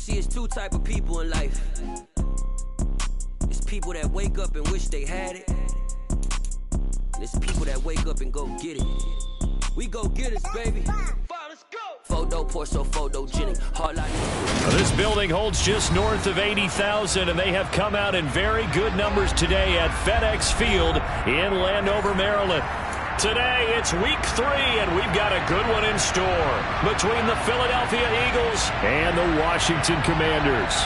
See, it's two type of people in life. It's people that wake up and wish they had it. And it's people that wake up and go get it. We go get it, baby. Photo pour so photogenic. This building holds just north of 80,000, and they have come out in very good numbers today at FedEx Field in Landover, Maryland. Today, it's week 3, and we've got a good one in store between the Philadelphia Eagles and the Washington Commanders.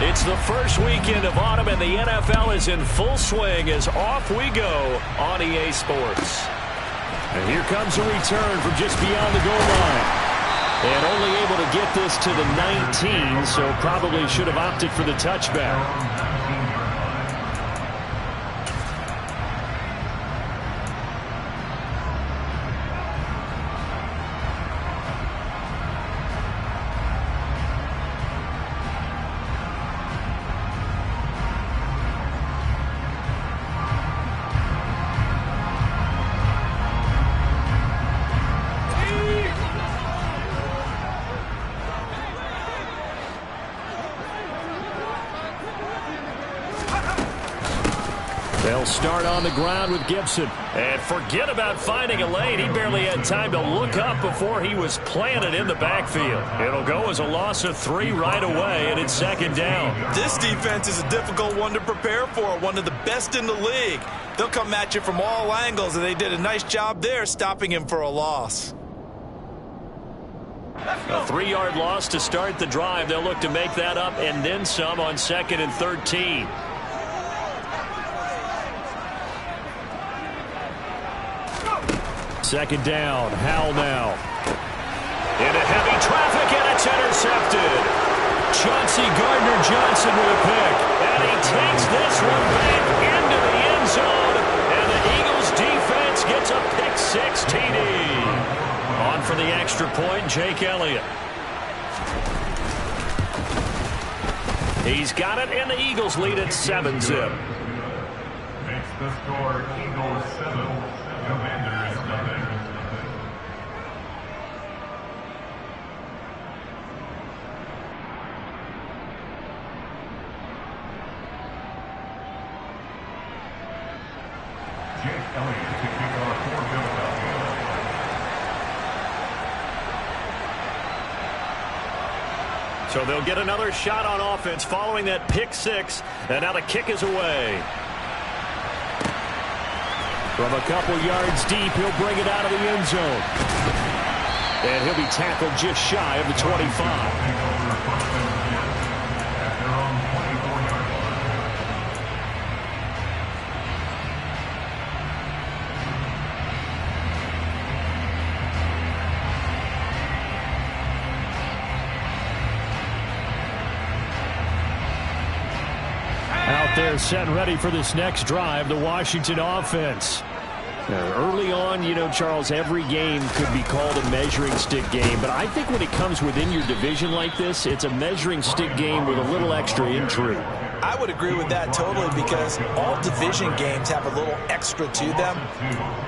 It's the first weekend of autumn, and the NFL is in full swing as off we go on EA Sports. And here comes a return from just beyond the goal line. And only able to get this to the 19, so probably should have opted for the touchback. They'll start on the ground with Gibson. And forget about finding a lane. He barely had time to look up before he was planted in the backfield. It'll go as a loss of 3 right away, and it's second down. This defense is a difficult one to prepare for, one of the best in the league. They'll come at you from all angles, and they did a nice job there stopping him for a loss. A 3-yard loss to start the drive. They'll look to make that up and then some on 2nd and 13. Second down, Howell now. Into heavy traffic, and it's intercepted. Chauncey Gardner-Johnson with a pick. And he takes this one back into the end zone. And the Eagles defense gets a pick-6 TD. On for the extra point, Jake Elliott. He's got it, and the Eagles lead at 7-zip. Makes the score Eagles 7, Commanders 9. Jake Elliott to kick off for Philadelphia. So they'll get another shot on offense following that pick-6, and now the kick is away. From a couple yards deep, he'll bring it out of the end zone. And he'll be tackled just shy of the 25. Out there set and ready for this next drive, the Washington offense. Early on, you know, Charles, every game could be called a measuring stick game. But I think when it comes within your division like this, it's a measuring stick game with a little extra intrigue. I would agree with that totally, because all division games have a little extra to them.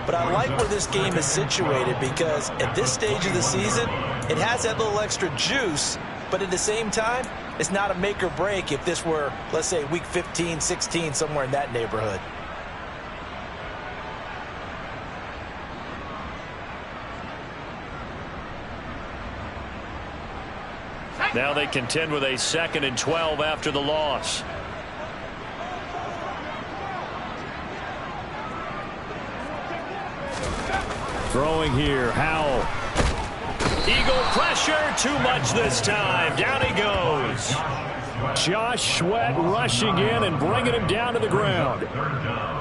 But I like where this game is situated, because at this stage of the season, it has that little extra juice. But at the same time, it's not a make or break if this were, let's say, week 15, 16, somewhere in that neighborhood. Now they contend with a 2nd and 12 after the loss. Throwing here, Howell. Eagle pressure, too much this time. Down he goes. Josh Sweat rushing in and bringing him down to the ground.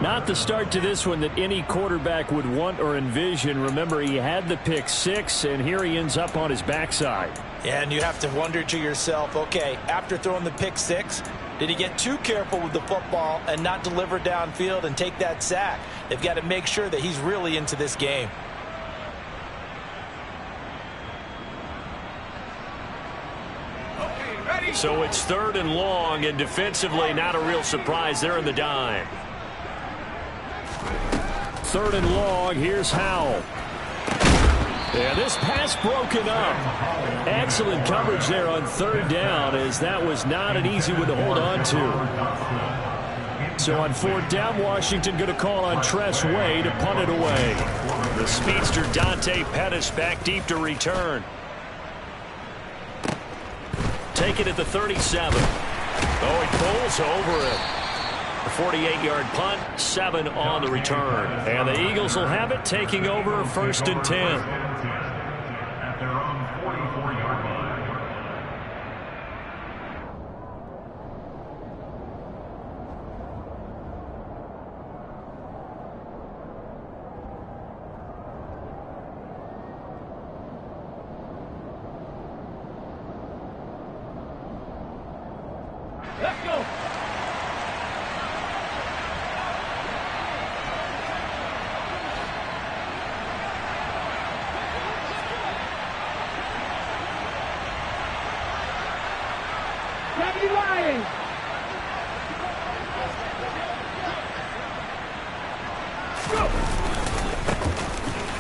Not the start to this one that any quarterback would want or envision. Remember, he had the pick-6, and here he ends up on his backside. And you have to wonder to yourself, okay, after throwing the pick-6, did he get too careful with the football and not deliver downfield and take that sack? They've got to make sure that he's really into this game. So it's 3rd and long, and defensively not a real surprise. They're in the dime. 3rd and long. Here's Howell. Yeah, this pass broken up. Excellent coverage there on 3rd down, as that was not an easy one to hold on to. So on 4th down, Washington going to call on Tress Way to punt it away. The speedster Dante Pettis back deep to return. Take it at the 37. Oh, he pulls over it. A 48-yard punt, 7 on the return. And the Eagles will have it, taking over 1st and 10. At their own 44-yard line. Let's go.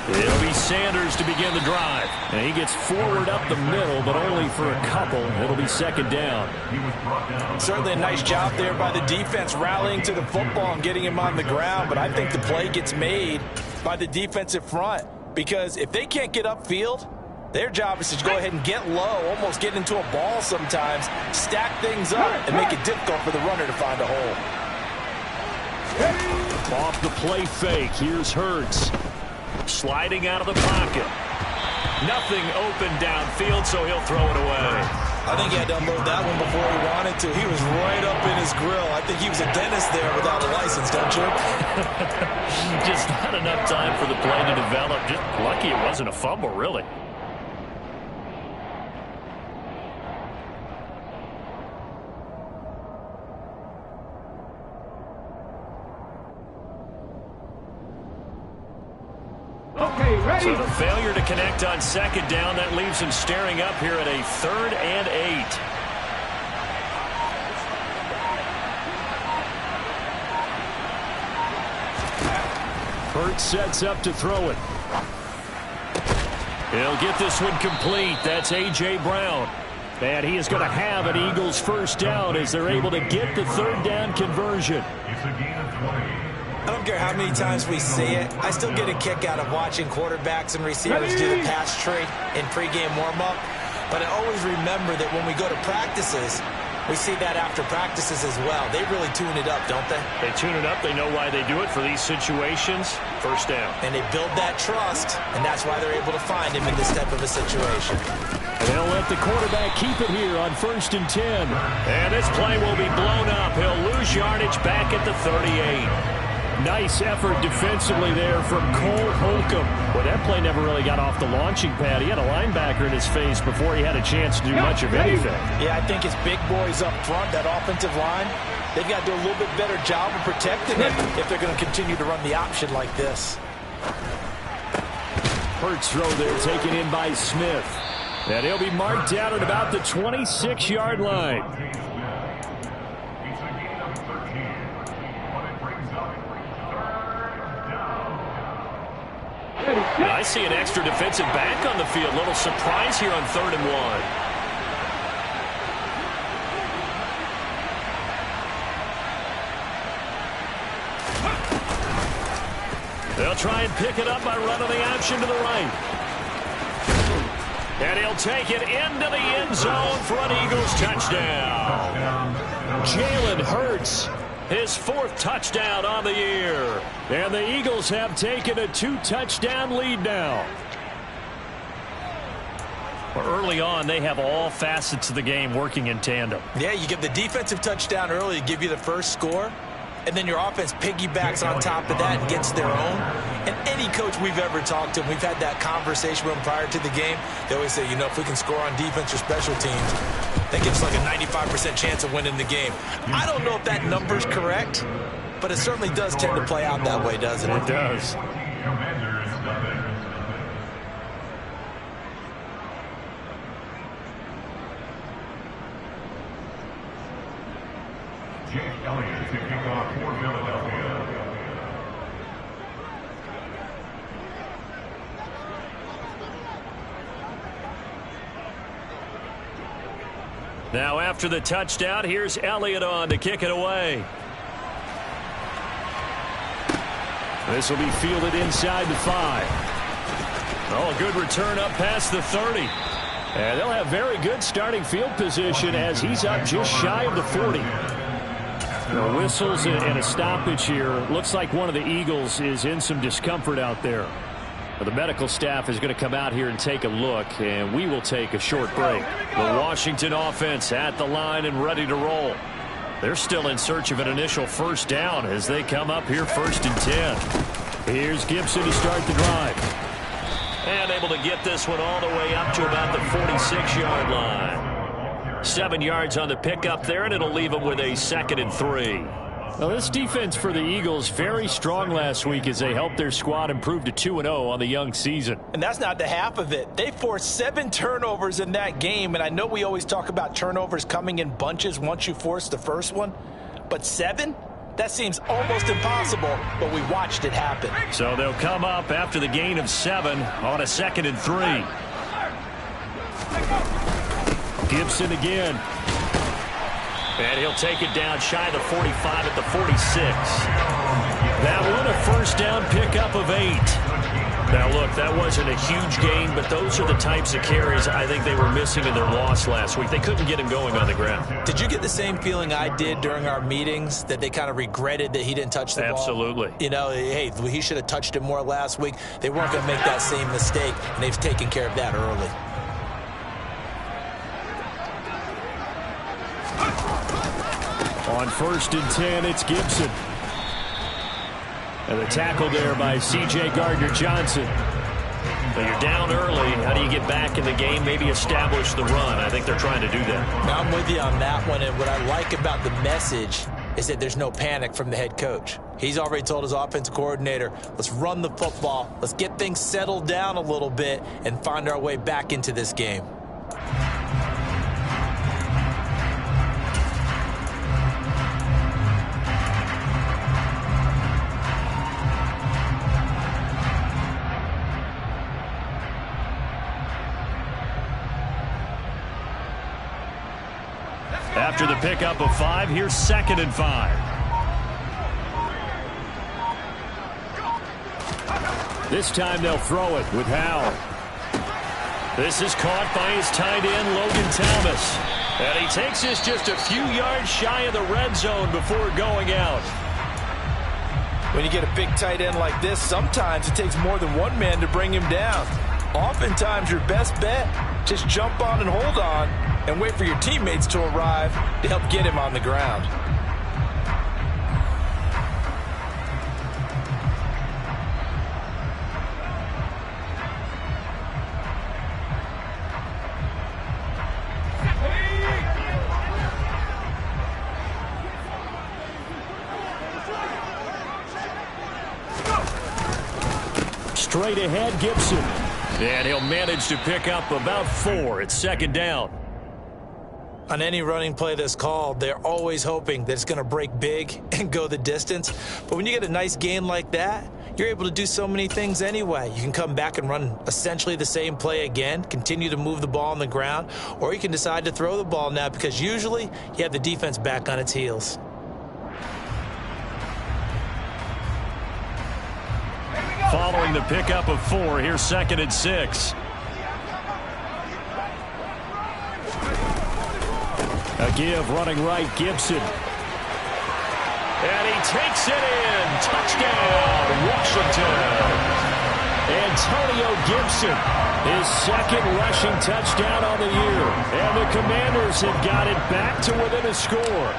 It'll be Sanders to begin the drive. And he gets forward up the middle, but only for a couple. It'll be 2nd down. Certainly a nice job there by the defense rallying to the football and getting him on the ground. But I think the play gets made by the defensive front, because if they can't get upfield, their job is to go ahead and get low, almost get into a ball sometimes, stack things up, and make it difficult for the runner to find a hole. Off the play fake, here's Hurts. Sliding out of the pocket. Nothing open downfield, so he'll throw it away. I think he had to unload that one before he wanted to. He was right up in his grill. I think he was a dentist there without a license, don't you? Just not enough time for the play to develop. Just lucky it wasn't a fumble, really. So the failure to connect on 2nd down, that leaves him staring up here at a 3rd and 8. Hurts sets up to throw it. He'll get this one complete. That's A.J. Brown. And he is going to have an Eagles 1st down as they're able to get the 3rd down conversion. It's a gain of 20. I don't care how many times we see it. I still get a kick out of watching quarterbacks and receivers do the pass tree in pregame warm-up. But I always remember that when we go to practices, we see that after practices as well. They really tune it up, don't they? They tune it up. They know why they do it for these situations. 1st down. And they build that trust, and that's why they're able to find him in this type of a situation. And they'll let the quarterback keep it here on 1st and 10. And this play will be blown up. He'll lose yardage back at the 38. Nice effort defensively there from Cole Holcomb. Well, that play never really got off the launching pad. He had a linebacker in his face before he had a chance to do much of anything. Yeah, I think his big boys up front, that offensive line, they've got to do a little bit better job of protecting him if they're going to continue to run the option like this. Hurts throw there taken in by Smith. And he'll be marked down at about the 26-yard line. I see an extra defensive back on the field. Little surprise here on 3rd and 1. They'll try and pick it up by running the option to the right. And he'll take it into the end zone for an Eagles touchdown. Jalen Hurts, his 4th touchdown on the year. And the Eagles have taken a 2-touchdown lead now. Well, early on, they have all facets of the game working in tandem. Yeah, you get the defensive touchdown early to give you the first score, and then your offense piggybacks on top of that and gets their own. And any coach we've ever talked to, we've had that conversation with them prior to the game, they always say, you know, if we can score on defense or special teams, that gives like a 95% chance of winning the game. I don't know if that number's correct, but it certainly does tend to play out that way, doesn't it? It does. Commanders, nothing. Jake Elliott to kick off for Philadelphia. Now after the touchdown, here's Elliott on to kick it away. This will be fielded inside the 5. Oh, a good return up past the 30. And they'll have very good starting field position as he's up just shy of the 40. The whistles and a stoppage here. Looks like one of the Eagles is in some discomfort out there. The medical staff is going to come out here and take a look, and we will take a short break. The Washington offense at the line and ready to roll. They're still in search of an initial first down as they come up here 1st and 10. Here's Gibson to start the drive. And able to get this one all the way up to about the 46-yard line. 7 yards on the pickup there, and it'll leave them with a 2nd and 3. Well, this defense for the Eagles very strong last week as they helped their squad improve to 2-0 on the young season. And that's not the half of it. They forced 7 turnovers in that game, and I know we always talk about turnovers coming in bunches once you force the first one, but 7? That seems almost impossible, but we watched it happen. So they'll come up after the gain of 7 on a 2nd and 3. Gibson again. And he'll take it down shy of the 45 at the 46. That one a first down pickup of 8. Now, look, that wasn't a huge gain, but those are the types of carries I think they were missing in their loss last week. They couldn't get him going on the ground. Did you get the same feeling I did during our meetings, that they kind of regretted that he didn't touch the ball? Absolutely. You know, hey, he should have touched it more last week. They weren't going to make that same mistake, and they've taken care of that early. On 1st and 10, it's Gibson. And the tackle there by C.J. Gardner-Johnson. But you're down early. How do you get back in the game? Maybe establish the run. I think they're trying to do that. Now, I'm with you on that one, and what I like about the message is that there's no panic from the head coach. He's already told his offensive coordinator, let's run the football, let's get things settled down a little bit and find our way back into this game. After the pickup of 5, here's 2nd and 5. This time they'll throw it with Howell. This is caught by his tight end, Logan Thomas. And he takes this just a few yards shy of the red zone before going out. When you get a big tight end like this, sometimes it takes more than one man to bring him down. Oftentimes, your best bet, just jump on and hold on and wait for your teammates to arrive to help get him on the ground. Straight ahead, Gibson. And he'll manage to pick up about 4 at 2nd down. On any running play that's called, they're always hoping that it's going to break big and go the distance. But when you get a nice gain like that, you're able to do so many things anyway. You can come back and run essentially the same play again, continue to move the ball on the ground, or you can decide to throw the ball now because usually you have the defense back on its heels. Following the pickup of 4, here's 2nd and 6. A give running right, Gibson. And he takes it in. Touchdown, Washington. Antonio Gibson, his 2nd rushing touchdown on the year. And the Commanders have got it back to within a score.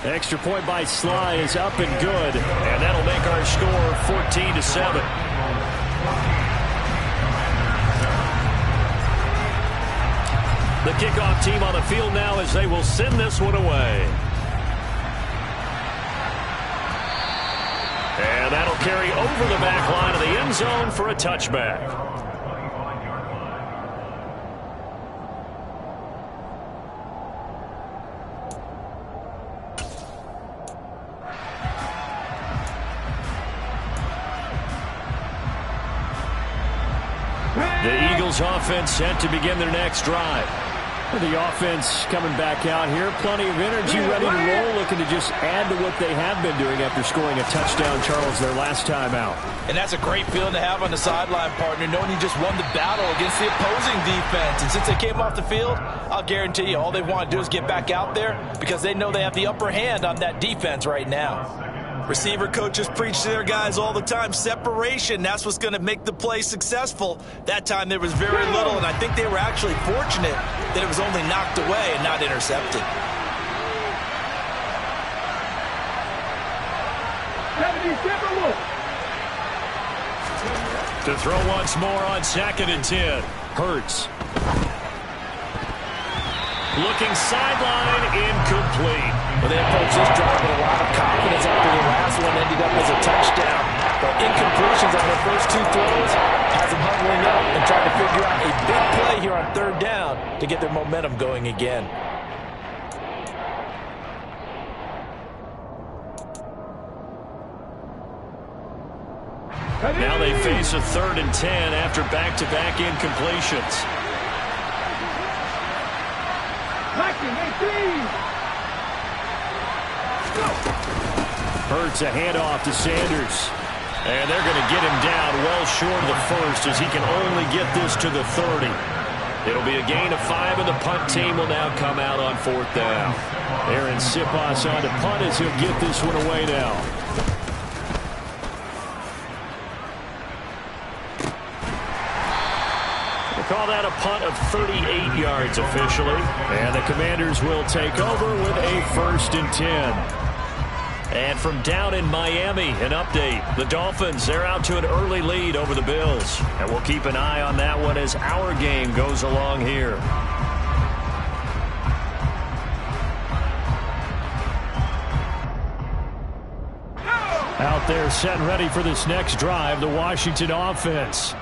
Extra point by Sly is up and good. And that'll make our score 14-7. The kickoff team on the field now as they will send this one away. And that'll carry over the back line of the end zone for a touchback. Bills offense set to begin their next drive. The offense coming back out here. Plenty of energy, ready to roll, looking to just add to what they have been doing after scoring a touchdown, Charles, their last time out. And that's a great feeling to have on the sideline, partner, knowing you just won the battle against the opposing defense. And since they came off the field, I'll guarantee you all they want to do is get back out there because they know they have the upper hand on that defense right now. Receiver coaches preach to their guys all the time. Separation, that's what's going to make the play successful. That time there was very little, and I think they were actually fortunate that it was only knocked away and not intercepted. To throw once more on 2nd and 10. Hurts. Looking sideline, incomplete. Well, they approached this drive with a lot of confidence after the last one ended up as a touchdown. But incompletions on their first 2 throws has them huddling up and trying to figure out a big play here on 3rd down to get their momentum going again. Now they face a 3rd and 10 after back-to-back incompletions. Hurts a handoff to Sanders. And they're going to get him down well short of the first as he can only get this to the 30. It'll be a gain of 5, and the punt team will now come out on 4th down. Aaron Siposs on to punt as he'll get this one away now. We'll call that a punt of 38 yards officially. And the Commanders will take over with a 1st and 10. And from down in Miami, an update. The Dolphins, they're out to an early lead over the Bills. And we'll keep an eye on that one as our game goes along here. Out there set and ready for this next drive, the Washington offense.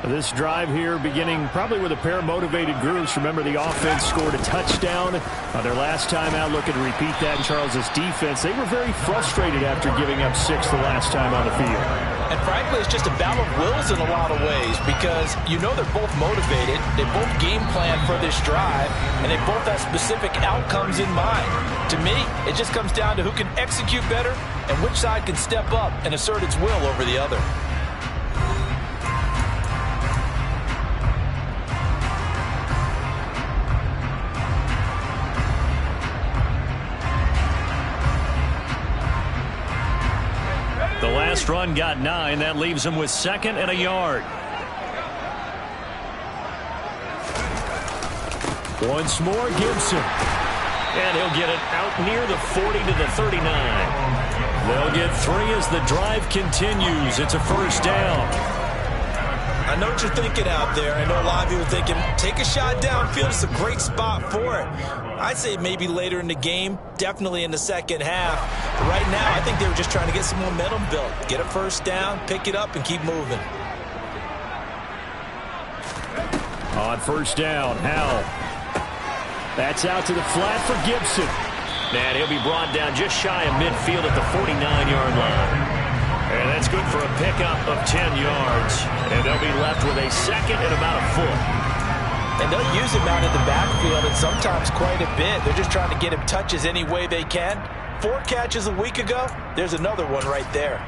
This drive here beginning probably with a pair of motivated groups. Remember, the offense scored a touchdown on their last time out. Looking to repeat that in Charles's defense. They were very frustrated after giving up 6 the last time on the field. And frankly, it's just a battle of wills in a lot of ways because you know they're both motivated. They both game plan for this drive, and they both have specific outcomes in mind. To me, it just comes down to who can execute better and which side can step up and assert its will over the other. The last run got 9. That leaves him with 2nd and a yard. Once more, Gibson. And he'll get it out near the 40 to the 39. They'll get 3 as the drive continues. It's a 1st down. I know what you're thinking out there. I know a lot of you are thinking, take a shot downfield. It's a great spot for it. I'd say maybe later in the game, definitely in the second half. But right now, I think they were just trying to get some momentum built. Get a 1st down, pick it up, and keep moving. On 1st down, Howell. That's out to the flat for Gibson. And he'll be brought down just shy of midfield at the 49-yard line. And that's good for a pickup of 10 yards. And they'll be left with a 2nd and about a foot. And they'll use him out in the backfield and sometimes quite a bit. They're just trying to get him touches any way they can. 4 catches a week ago. There's another one right there.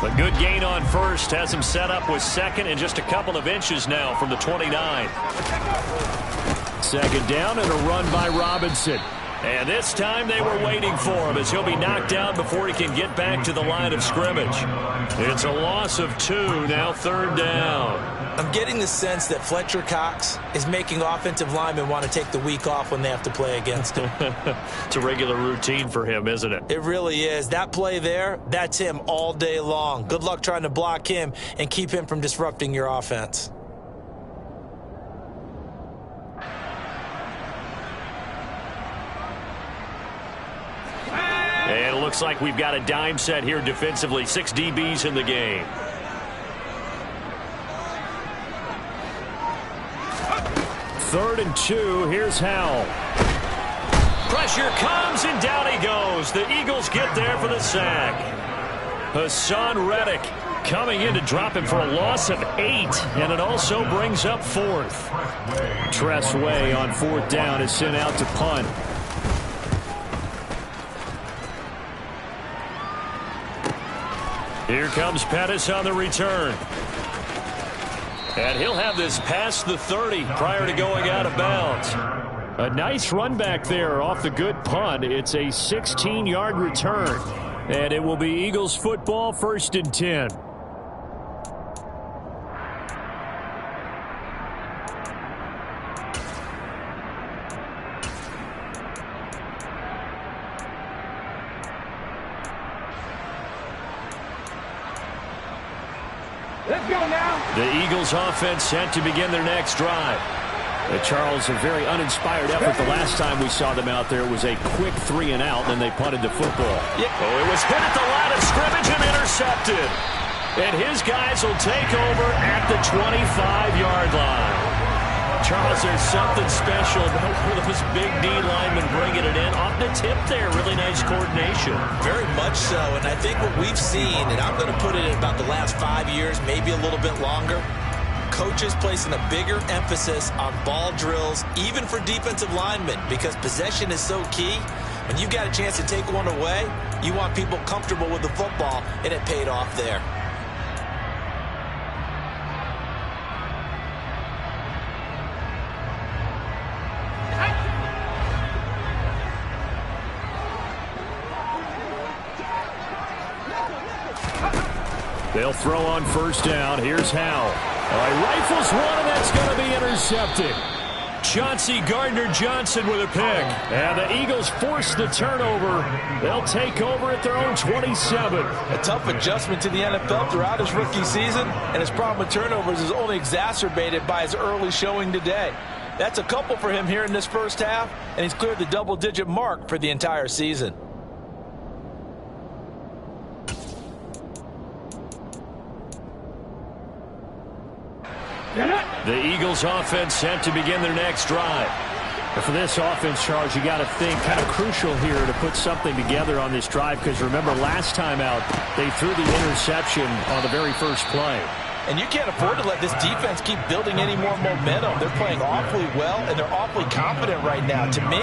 A good gain on 1st has him set up with 2nd and just a couple of inches now from the 29. 2nd down and a run by Robinson. And this time they were waiting for him as he'll be knocked down before he can get back to the line of scrimmage. It's a loss of 2, now 3rd down. I'm getting the sense that Fletcher Cox is making offensive linemen want to take the week off when they have to play against him. It's a regular routine for him, isn't it? It really is. That play there, that's him all day long. Good luck trying to block him and keep him from disrupting your offense. looks like we've got a dime set here defensively. 6 DBs in the game. Third and 2. Here's Howell. Pressure comes, and down he goes. The Eagles get there for the sack. Hassan Reddick coming in to drop him for a loss of 8, and it also brings up 4th. Tress Way on 4th down is sent out to punt. Here comes Pettis on the return. And he'll have this past the 30 prior to going out of bounds. A nice run back there off the good punt. It's a 16-yard return. And it will be Eagles football, 1st and 10. Let's go now. The Eagles offense set to begin their next drive. Charles, a very uninspired effort the last time we saw them out there. It was a quick 3 and out, and then they punted the football. Yeah. Oh, it was hit at the line of scrimmage and intercepted. And his guys will take over at the 25-yard line. Charles, there's something special about those big D linemen bringing it in. Off the tip there, really nice coordination. Very much so, and I think what we've seen, and I'm going to put it in about the last 5 years, maybe a little bit longer, coaches placing a bigger emphasis on ball drills, even for defensive linemen, because possession is so key. When you got a chance to take one away, you want people comfortable with the football, and it paid off there. They'll throw on 1st down. Here's Howell. He rifles one, and that's going to be intercepted. Chauncey Gardner-Johnson with a pick. And the Eagles force the turnover. They'll take over at their own 27. A tough adjustment to the NFL throughout his rookie season, and his problem with turnovers is only exacerbated by his early showing today. That's a couple for him here in this first half, and he's cleared the double-digit mark for the entire season. The Eagles offense set to begin their next drive. But for this offense, Charles, you got to think kind of crucial here to put something together on this drive, because remember last time out they threw the interception on the very first play. And you can't afford to let this defense keep building any more momentum. They're playing awfully well, and they're awfully confident right now. To me,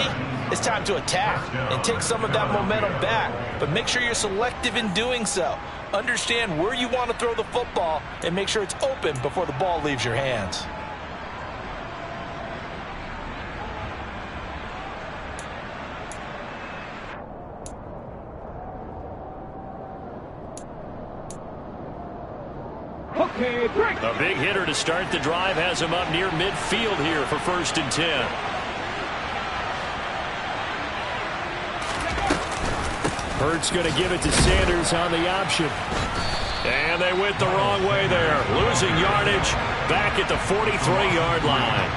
it's time to attack and take some of that momentum back. But make sure you're selective in doing so. Understand where you want to throw the football and make sure it's open before the ball leaves your hands. Okay, break. A big hitter to start the drive has him up near midfield here for 1st and 10. Hurts going to give it to Sanders on the option. And they went the wrong way there. Losing yardage back at the 43-yard line.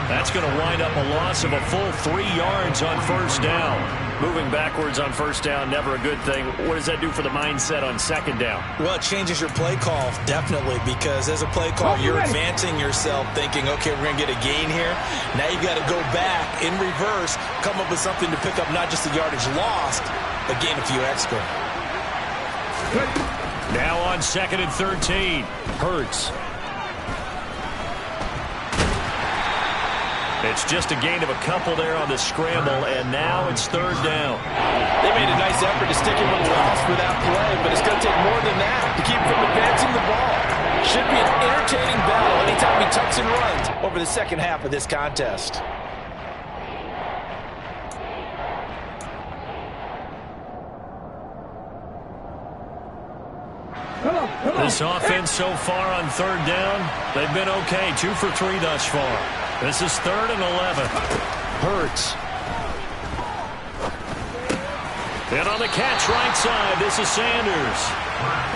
That's going to wind up a loss of a full 3 yards on 1st down. Moving backwards on 1st down, never a good thing. What does that do for the mindset on 2nd down? Well, it changes your play call, definitely, because as a play call, you're advancing yourself thinking, okay, we're going to get a gain here. Now you've got to go back in reverse, come up with something to pick up not just the yardage lost, but gain a few extra. Now on 2nd and 13, Hurts. It's just a gain of a couple there on the scramble, and now it's 3rd down. They made a nice effort to stick him with a loss for that play, but it's going to take more than that to keep him from advancing the ball. Should be an entertaining battle anytime he tucks and runs over the second half of this contest. This offense so far on 3rd down, they've been okay. 2 for 3 thus far. This is 3rd and 11. Hurts. And on the catch right side, this is Sanders.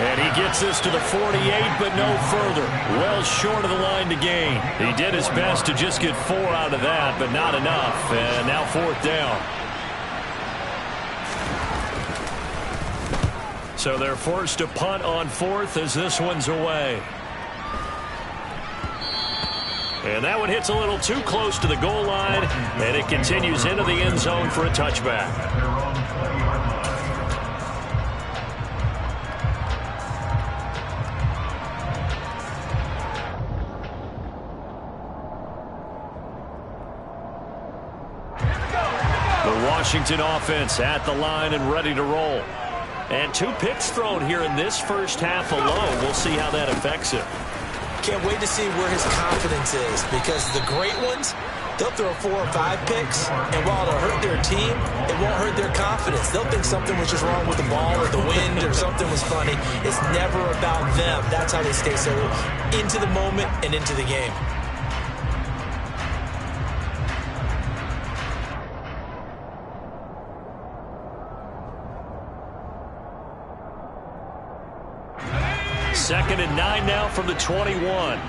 And he gets this to the 48, but no further. Well short of the line to gain. He did his best to just get 4 out of that, but not enough. And now 4th down. So they're forced to punt on fourth as this one's away. And that one hits a little too close to the goal line, and it continues into the end zone for a touchback. The Washington offense at the line and ready to roll. And 2 picks thrown here in this first half alone. We'll see how that affects him. Can't wait to see where his confidence is, because the great ones, they'll throw 4 or 5 picks, and while it'll hurt their team, it won't hurt their confidence. They'll think something was just wrong with the ball or the wind or something was funny. It's never about them. That's how they stay so into the moment and into the game. Second and 9 now from the 21.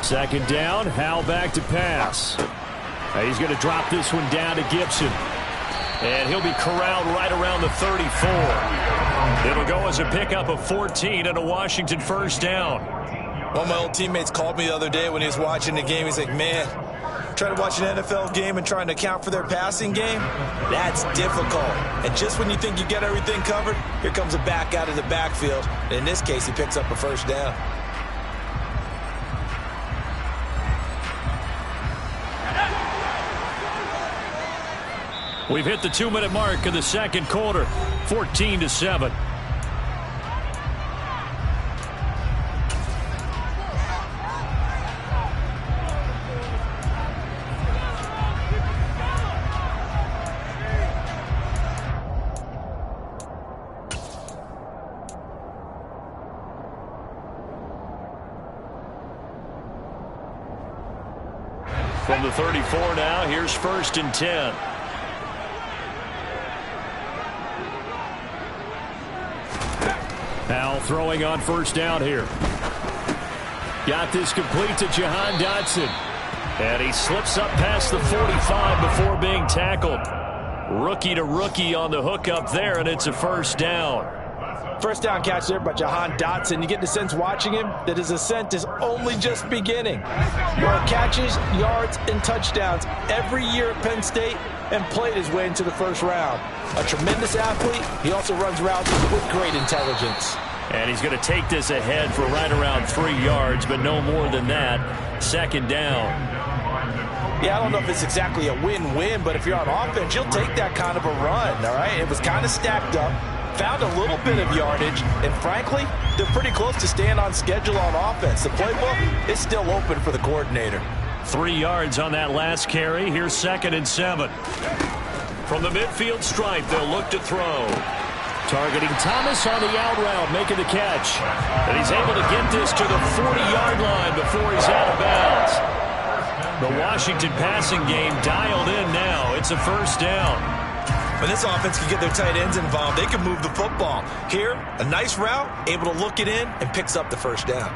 Second down, Howell back to pass. He's going to drop this one down to Gibson. And he'll be corralled right around the 34. It'll go as a pickup of 14 and a Washington first down. One of my old teammates called me the other day when he was watching the game. He's like, man, trying to watch an NFL game and trying to account for their passing game, that's difficult. And just when you think you get everything covered, here comes a back out of the backfield. And in this case, he picks up a first down. We've hit the 2-minute mark in the second quarter, 14-7. From the 34 now, here's 1st and 10. Howell throwing on first down here. Got this complete to Jahan Dotson. And he slips up past the 45 before being tackled. Rookie to rookie on the hook up there, and it's a first down. First down catch there by Jahan Dotson. You get the sense watching him that his ascent is only just beginning. More catches, yards, and touchdowns every year at Penn State, and played his way into the first round. A tremendous athlete. He also runs routes with great intelligence. And he's going to take this ahead for right around 3 yards, but no more than that. Second down. Yeah, I don't know if it's exactly a win-win, but if you're on offense, you'll take that kind of a run, all right? It was kind of stacked up. Found a little bit of yardage, and frankly, they're pretty close to staying on schedule on offense. The playbook is still open for the coordinator. 3 yards on that last carry. Here's 2nd and 7. From the midfield stripe, they'll look to throw. Targeting Thomas on the out route, making the catch. And he's able to get this to the 40-yard line before he's out of bounds. The Washington passing game dialed in now. It's a first down. When this offense can get their tight ends involved, they can move the football. Here, a nice route, able to look it in, and picks up the first down.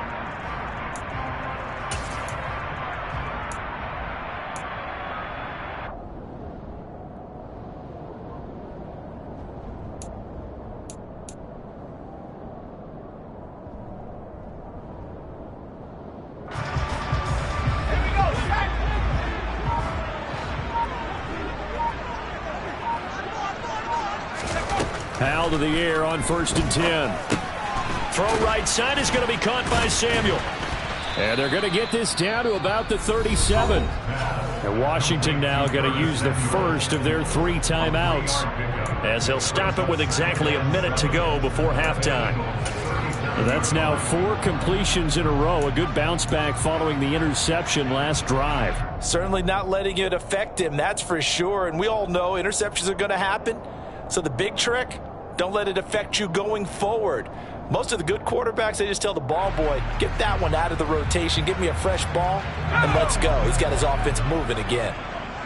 Howell to the air on 1st and 10. Throw right side is going to be caught by Samuel. And they're going to get this down to about the 37. And Washington now going to use the first of their 3 timeouts, as they'll stop it with exactly a minute to go before halftime. That's now 4 completions in a row. A good bounce back following the interception last drive. Certainly not letting it affect him, that's for sure. And we all know interceptions are going to happen. So the big trick, don't let it affect you going forward. Most of the good quarterbacks, they just tell the ball boy, get that one out of the rotation, give me a fresh ball, and let's go. He's got his offense moving again.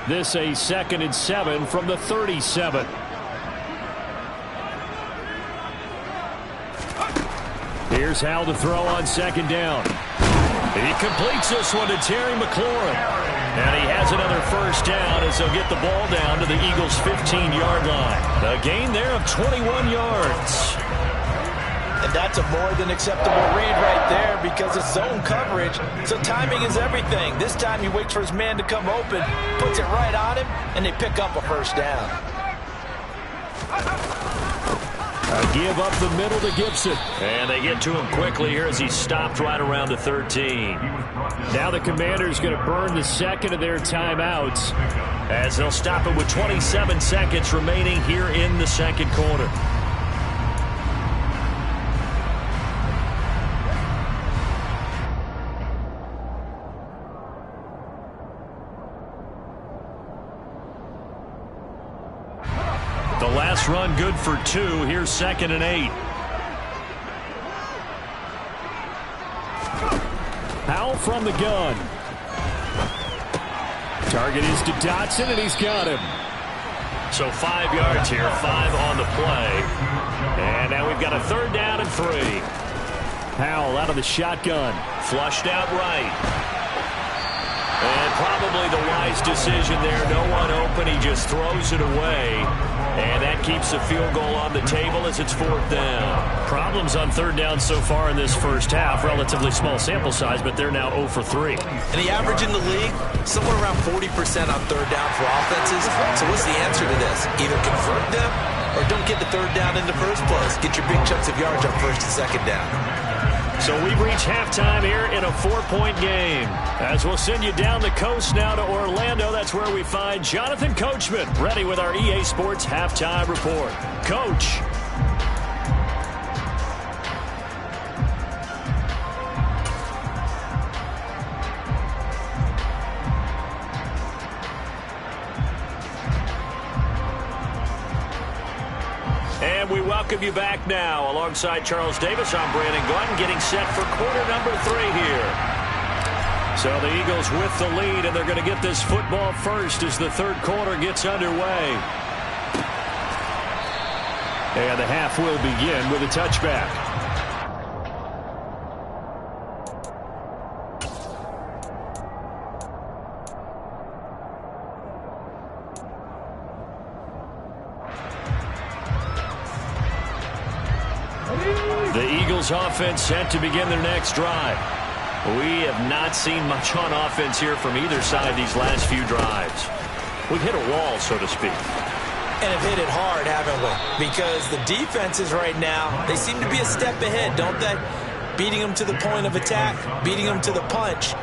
This a 2nd and 7 from the 37. Here's Howell to throw on 2nd down. He completes this one to Terry McLaurin. And he has another first down as they'll get the ball down to the Eagles' 15-yard line. A gain there of 21 yards. And that's a more than acceptable read right there because it's zone coverage, so timing is everything. This time he waits for his man to come open, puts it right on him, and they pick up a first down. A give up the middle to Gibson. And they get to him quickly here as he stopped right around the 13. Now the Commanders going to burn the second of their timeouts as they'll stop it with 27 seconds remaining here in the second quarter. The last run good for 2. Here's 2nd and 8. Powell from the gun. Target is to Dotson, and he's got him. So 5 yards here, 5 on the play. And now we've got a 3rd down and 3. Powell out of the shotgun. Flushed out right. And probably the wise decision there. No one open. He just throws it away. And that keeps the field goal on the table as it's 4th down. Problems on 3rd down so far in this first half. Relatively small sample size, but they're now 0 for 3. And the average in the league, somewhere around 40% on 3rd down for offenses. So what's the answer to this? Either convert them or don't get the 3rd down in the first place. Get your big chunks of yards on 1st and 2nd down. So we've reached halftime here in a 4-point game. As we'll send you down the coast now to Orlando, that's where we find Jonathan Coachman, ready with our EA Sports Halftime Report. Coach. And we welcome you back now. Alongside Charles Davis, I'm Brandon Gaudin, getting set for quarter number 3 here. So the Eagles with the lead, and they're going to get this football first as the 3rd quarter gets underway. And the half will begin with a touchback. The Eagles offense set to begin their next drive. We have not seen much on offense here from either side these last few drives. We've hit a wall, so to speak. And have hit it hard, haven't we? Because the defenses right now, they seem to be a step ahead, don't they? Beating them to the point of attack, beating them to the punch.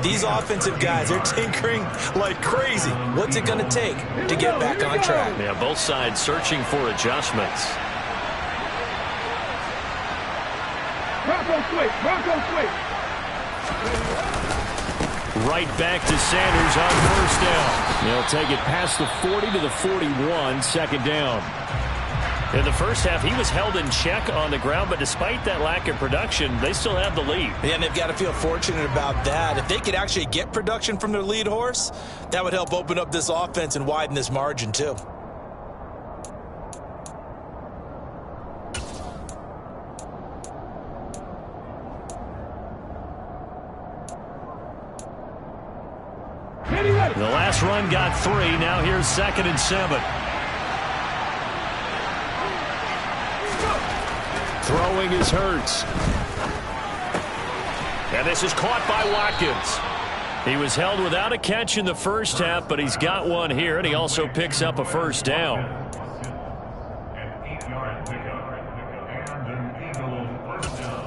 These offensive guys are tinkering like crazy. What's it going to take to get back on track? Yeah, both sides searching for adjustments. Bronco switch, Bronco switch. Right back to Sanders on 1st down. They'll take it past the 40 to the 41, 2nd down. In the first half, he was held in check on the ground, but despite that lack of production, they still have the lead. Yeah, and they've got to feel fortunate about that. If they could actually get production from their lead horse, that would help open up this offense and widen this margin too. The last run got 3. Now here's 2nd and 7. Throwing is Hurts. And this is caught by Watkins. He was held without a catch in the first half, but he's got one here, and he also picks up a 1st down. An 8-yard pickup. And an Eagle 1st down.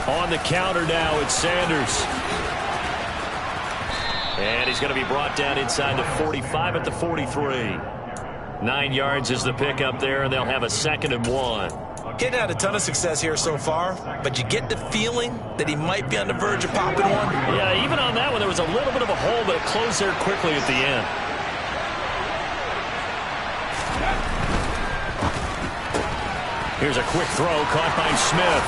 On the counter now, it's Sanders. And he's going to be brought down inside the 45 at the 43. 9 yards is the pickup there, and they'll have a 2nd and 1. Getting had a ton of success here so far, but you get the feeling that he might be on the verge of popping one. Yeah, even on that one, there was a little bit of a hole, but it closed there quickly at the end. Here's a quick throw caught by Smith.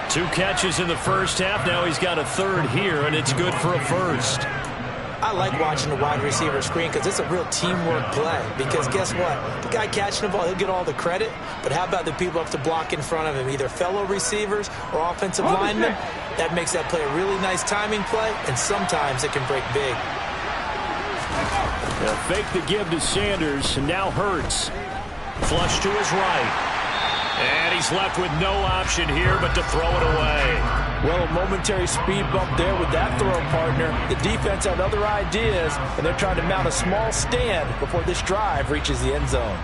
2 catches in the first half. Now he's got a 3rd here, and it's good for a 1st. I like watching the wide receiver screen because it's a real teamwork play. Because guess what? The guy catching the ball, he'll get all the credit. But how about the people up to block in front of him, either fellow receivers or offensive linemen? That makes that play a really nice timing play, and sometimes it can break big. They'll fake the give to Sanders, and now Hurts. Flush to his right. And he's left with no option here but to throw it away. Well, a momentary speed bump there with that throw, partner. The defense had other ideas, and they're trying to mount a small stand before this drive reaches the end zone.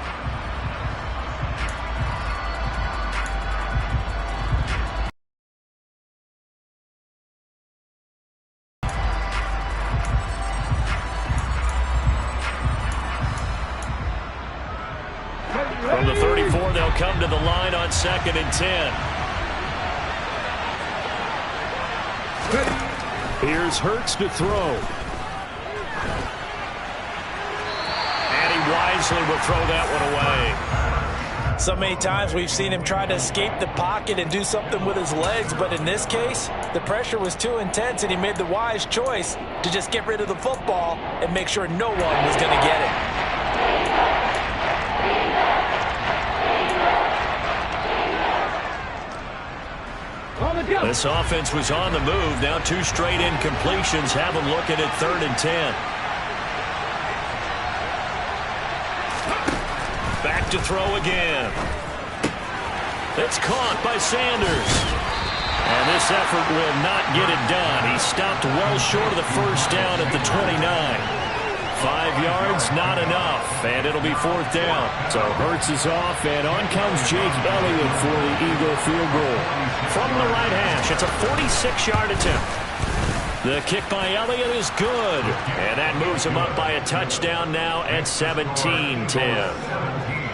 From the 34, they'll come to the line on 2nd and 10. Here's Hurts to throw. And he wisely will throw that one away. So many times we've seen him try to escape the pocket and do something with his legs, but in this case, the pressure was too intense and he made the wise choice to just get rid of the football and make sure no one was going to get it. This offense was on the move. Now 2 straight incompletions have them looking at 3rd and 10. Back to throw again. It's caught by Sanders. And this effort will not get it done. He stopped well short of the first down at the 29. 5 yards, not enough, and it'll be 4th down. So Hurts is off, and on comes Jake Elliott for the Eagle field goal. From the right hash, it's a 46-yard attempt. The kick by Elliott is good, and that moves him up by a touchdown now at 17-10.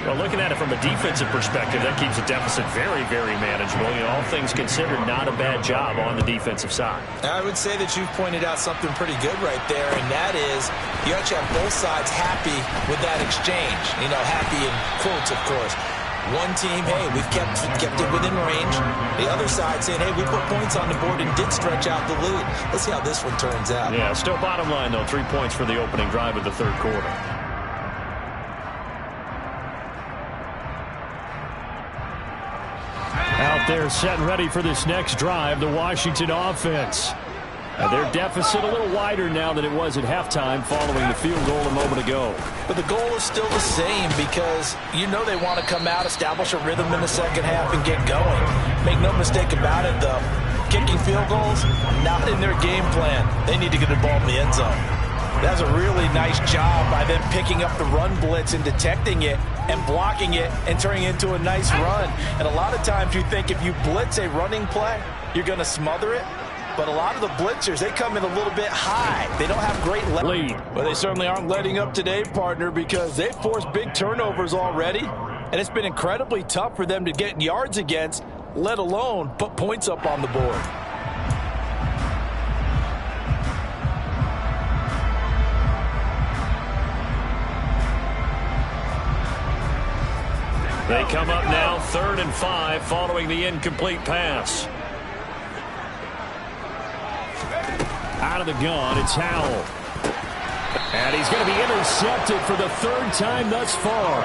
Well, looking at it from a defensive perspective, that keeps the deficit very, very manageable. You know, all things considered, not a bad job on the defensive side. I would say that you've pointed out something pretty good right there, and that is you actually have both sides happy with that exchange. You know, happy in quotes, of course. One team, hey, we've kept it within range. The other side saying, hey, we put points on the board and did stretch out the lead. Let's see how this one turns out. Yeah, still bottom line, though, 3 points for the opening drive of the 3rd quarter. Out there set and ready for this next drive, the Washington offense. Their deficit a little wider now than it was at halftime following the field goal a moment ago. But the goal is still the same because you know they want to come out, establish a rhythm in the second half, and get going. Make no mistake about it, though. Kicking field goals, not in their game plan. They need to get the ball in the end zone. That's a really nice job by them picking up the run blitz and detecting it and blocking it and turning it into a nice run. And a lot of times you think if you blitz a running play, you're going to smother it. But a lot of the blitzers, they come in a little bit high. They don't have great lead. Well, they certainly aren't letting up today, partner, because they've forced big turnovers already. And it's been incredibly tough for them to get yards against, let alone put points up on the board. They come up now 3rd and 5 following the incomplete pass. Out of the gun, it's Howell. And he's going to be intercepted for the 3rd time thus far.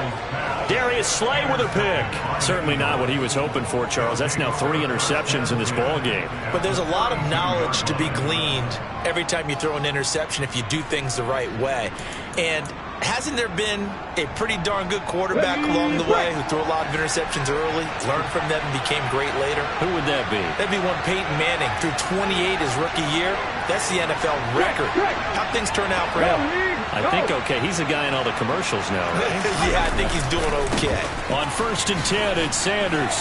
Darius Slay with a pick. Certainly not what he was hoping for, Charles. That's now 3 interceptions in this ball game. But there's a lot of knowledge to be gleaned every time you throw an interception if you do things the right way. And hasn't there been a pretty darn good quarterback along the way who threw a lot of interceptions early, learned from them, and became great later? Who would that be? That'd be one Peyton Manning. Threw 28 his rookie year. That's the NFL record. How'd things turn out for him? I think okay. He's the guy in all the commercials now, right? Yeah, I think he's doing okay. On 1st and 10, it's Sanders.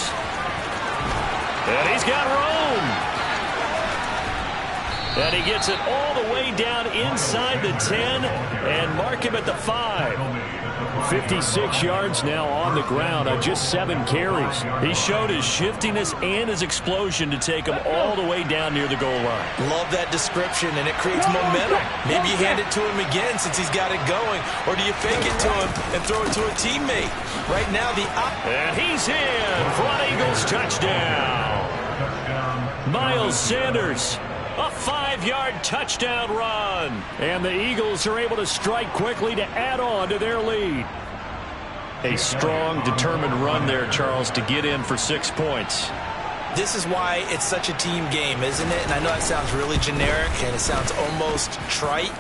And he's got room. And he gets it all the way down inside the 10 and mark him at the 5. 56 yards now on the ground on just 7 carries. He showed his shiftiness and his explosion to take him all the way down near the goal line. Love that description, and it creates momentum. Maybe you hand it to him again since he's got it going, or do you fake it to him and throw it to a teammate? Right now, and he's in for an Eagles touchdown. Miles Sanders A 5-yard touchdown run. And the Eagles are able to strike quickly to add on to their lead. A strong, determined run there, Charles, to get in for 6 points. This is why it's such a team game, isn't it? And I know that sounds really generic and it sounds almost trite,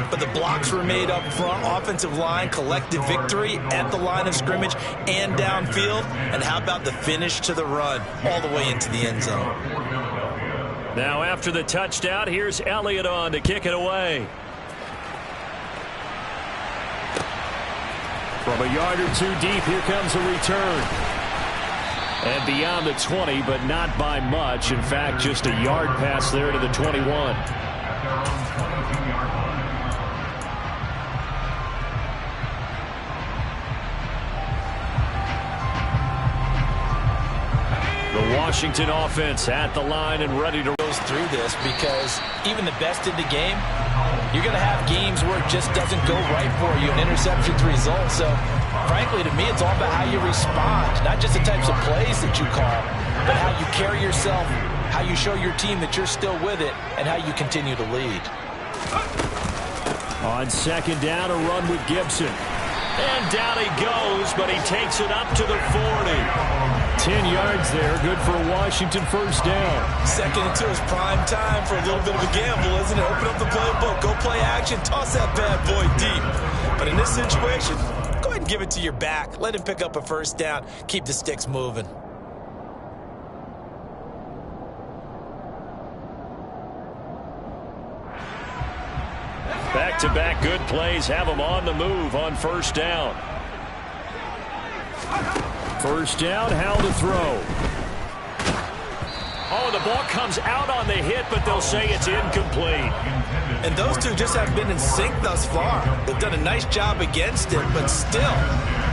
but the blocks were made up front, offensive line, collective victory at the line of scrimmage and downfield. And how about the finish to the run all the way into the end zone? Now after the touchdown, here's Elliott on to kick it away. From a yard or two deep, here comes a return. And beyond the 20, but not by much. In fact, just a yard pass there to the 21. The Washington offense at the line and ready to goes through this, because even the best in the game, you're going to have games where it just doesn't go right for you, and interceptions result. So frankly, to me, it's all about how you respond, not just the types of plays that you call, but how you carry yourself, how you show your team that you're still with it, and how you continue to lead. On second down, a run with Gibson. And down he goes, but he takes it up to the 40. 10 yards there, good for a Washington first down. Second and 2 is prime time for a little bit of a gamble, isn't it? Open up the playbook, go play action, toss that bad boy deep. But in this situation, go ahead and give it to your back. Let him pick up a first down. Keep the sticks moving. Back-to-back good plays have them on the move on first down. First down, how to throw. Oh, the ball comes out on the hit, but they'll say it's incomplete. And those two just have been in sync thus far. They've done a nice job against him, but still,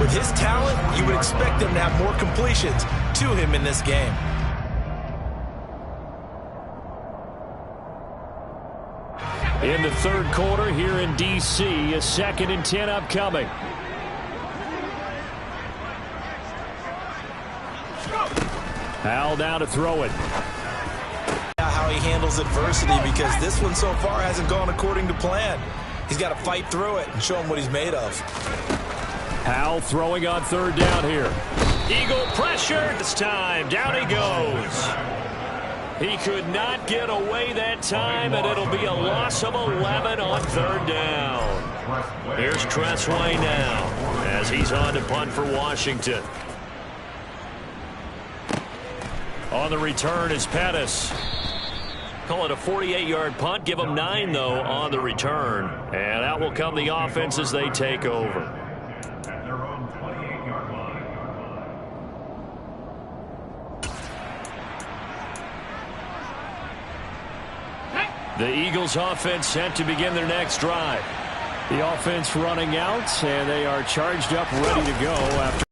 with his talent, you would expect them to have more completions to him in this game. In the third quarter here in D.C., a 2nd and 10 upcoming. Howell now to throw it. How he handles adversity, because this one so far hasn't gone according to plan. He's got to fight through it and show him what he's made of. Howell throwing on third down here. Eagle pressure this time. Down he goes. He could not get away that time, and it'll be a loss of 11 on third down. Here's Tressway now as he's on to punt for Washington. On the return is Pettis. Call it a 48-yard punt. Give them 9, though, on the return. And out will come the offense as they take over. At their own 28-yard line. The Eagles offense set to begin their next drive. The offense running out, and they are charged up, ready to go after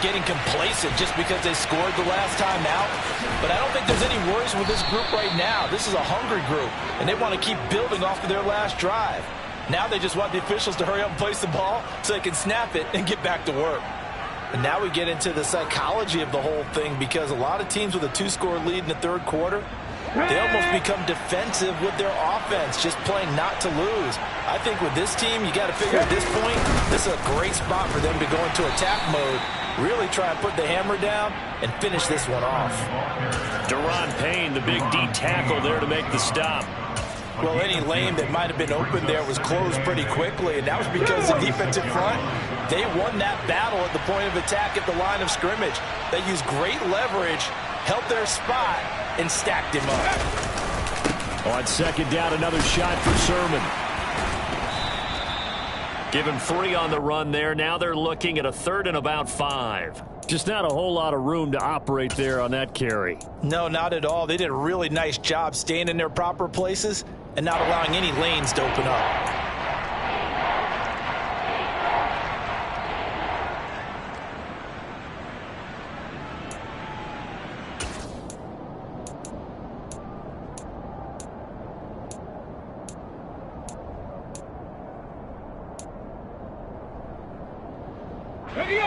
getting complacent just because they scored the last time out. But I don't think there's any worries with this group right now. This is a hungry group, and they want to keep building off of their last drive. Now they just want the officials to hurry up and place the ball so they can snap it and get back to work. And now we get into the psychology of the whole thing, because a lot of teams with a 2-score lead in the third quarter, they almost become defensive with their offense, just playing not to lose. I think with this team, you got to figure at this point, this is a great spot for them to go into attack mode, really try and put the hammer down and finish this one off. Deron Payne, the big D tackle there to make the stop. Well, any lane that might have been open there was closed pretty quickly, and that was because the defensive front, they won that battle at the point of attack at the line of scrimmage. They used great leverage, held their spot, and stacked him up. On second down, another shot for Sermon. Give him 3 on the run there. Now they're looking at a 3rd and about 5. Just not a whole lot of room to operate there on that carry. No, not at all. They did a really nice job staying in their proper places and not allowing any lanes to open up.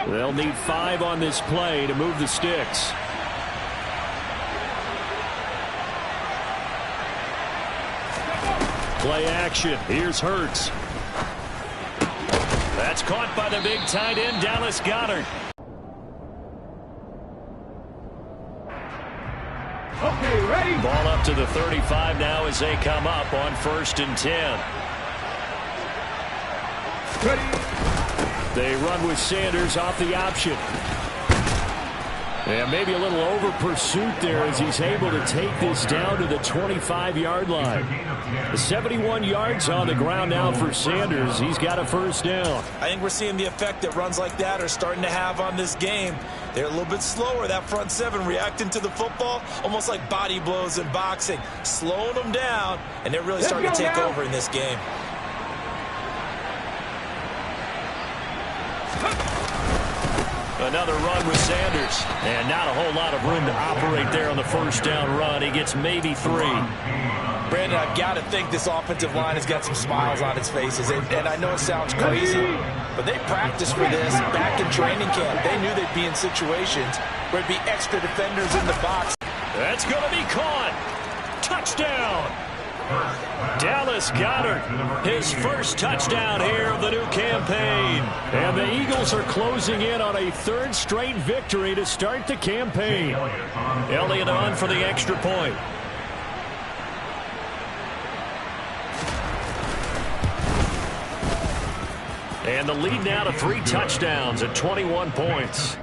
They'll need 5 on this play to move the sticks. Play action. Here's Hurts. That's caught by the big tight end, Dallas Goedert. Okay, ready? Ball up to the 35 now as they come up on 1st and 10. Ready? They run with Sanders off the option. And maybe a little over pursuit there as he's able to take this down to the 25-yard line. 71 yards on the ground now for Sanders. He's got a first down. I think we're seeing the effect that runs like that are starting to have on this game. They're a little bit slower, that front seven, reacting to the football, almost like body blows in boxing, slowing them down, and they're really starting to take over in this game. Another run with Sanders, and not a whole lot of room to operate there on the first down run. He gets maybe 3. Brandon, I've got to think this offensive line has got some smiles on its faces, and I know it sounds crazy, but they practiced for this back in training camp. They knew they'd be in situations where there'd be extra defenders in the box. That's going to be caught. Touchdown. Dallas Goedert, his first touchdown here of the new campaign. And the Eagles are closing in on a 3rd straight victory to start the campaign. Elliott on for the extra point. And the lead now to 3 touchdowns at 21 points.